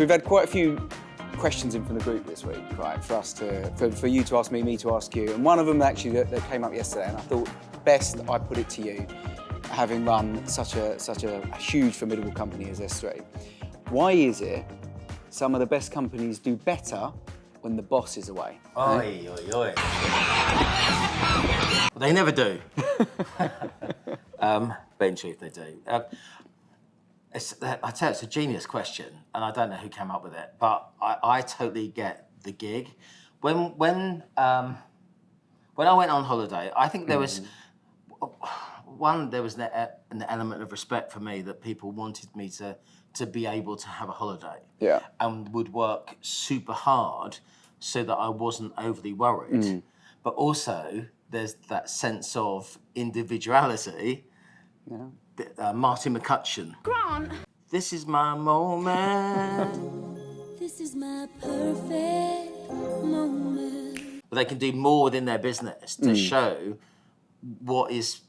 we've had quite a few questions in from the group this week, right? For you to ask me to ask you. And one of them actually that came up yesterday, and I thought best I put it to you, having run such a huge, formidable company as S3. Why is it some of the best companies do better when the boss is away? Oi, oi, oi. They never do. But in truth, they do. I tell you, it's a genius question, and I don't know who came up with it, but I totally get the gig. When I went on holiday, I think there was an element of respect for me that people wanted me to be able to have a holiday, and would work super hard so that I wasn't overly worried. But also, there's that sense of individuality. Martin McCutcheon. Grant. This is my moment. This is my perfect moment. But they can do more within their business to show what is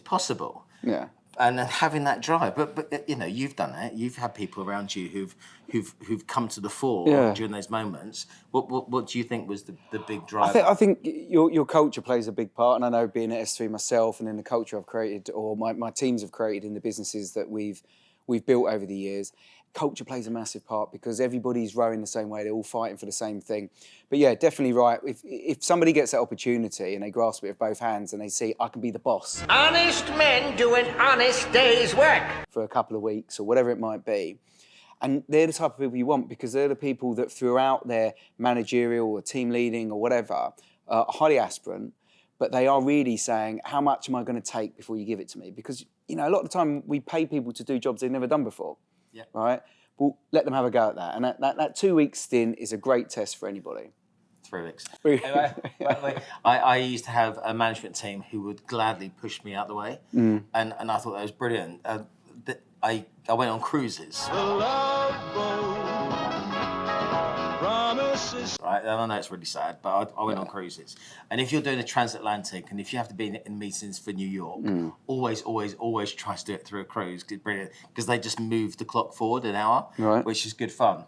possible. Yeah. And then having that drive, but you know, you've done it. You've had people around you who've come to the fore during those moments. What do you think was the big drive? I think your culture plays a big part, and I know being at S3 myself, and in the culture I've created, or my teams have created in the businesses that we've built over the years. Culture plays a massive part because everybody's rowing the same way. They're all fighting for the same thing. But yeah, definitely right. If somebody gets that opportunity and they grasp it with both hands and they see, I can be the boss. Honest men do an honest day's work. For a couple of weeks or whatever it might be. And they're the type of people you want because they're the people that throughout their managerial or team leading or whatever are highly aspirant, but they are really saying, how much am I going to take before you give it to me? Because, you know, a lot of the time we pay people to do jobs they've never done before. Yeah. Right? Well, let them have a go at that. And that 2-week stint is a great test for anybody. 3 weeks. I used to have a management team who would gladly push me out the way. And I thought that was brilliant. I went on cruises. Right, and I know it's really sad, but I went on cruises. And if you're doing a transatlantic, and if you have to be in meetings for New York, always try to do it through a cruise. It's brilliant, because they just move the clock forward an hour, which is good fun.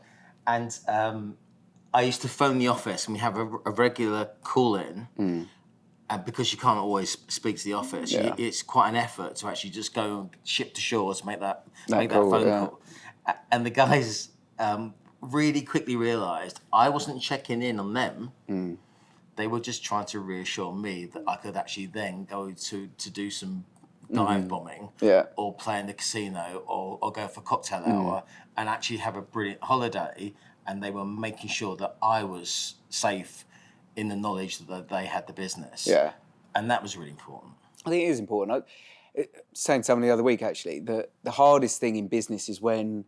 And I used to phone the office, and we have a regular call-in, and because you can't always speak to the office, it's quite an effort to actually just go ship to shore to make that phone call. And the guys really quickly realised I wasn't checking in on them. They were just trying to reassure me that I could actually then go to do some dive bombing or play in the casino or go for cocktail hour and actually have a brilliant holiday. And they were making sure that I was safe in the knowledge that they had the business. Yeah. And that was really important. I think it is important. I was saying to someone the other week, actually, that the hardest thing in business is when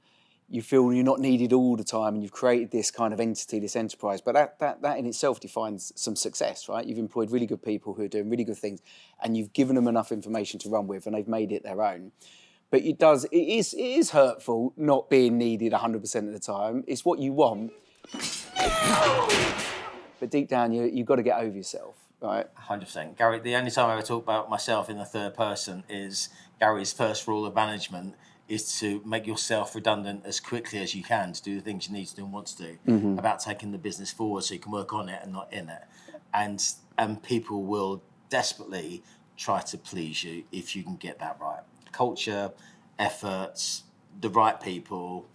you feel you're not needed all the time and you've created this kind of entity, this enterprise. But that in itself defines some success, right? You've employed really good people who are doing really good things and you've given them enough information to run with and they've made it their own. But it is hurtful not being needed 100% of the time. It's what you want. But deep down, you've got to get over yourself, right? 100%. Gary, the only time I ever talk about myself in the third person is Gary's first rule of management is to make yourself redundant as quickly as you can to do the things you need to do and want to do, about taking the business forward so you can work on it and not in it. And people will desperately try to please you if you can get that right. Culture, efforts, the right people,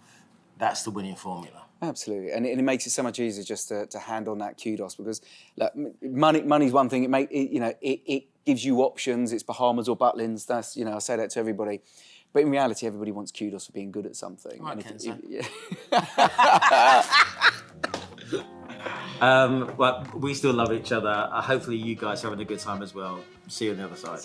that's the winning formula. Absolutely, and it makes it so much easier just to hand on that kudos because look, money's one thing. It gives you options. It's Bahamas or Butlins. That's I say that to everybody, but in reality, everybody wants kudos for being good at something. Right, and well, we still love each other. Hopefully, you guys are having a good time as well. See you on the other side.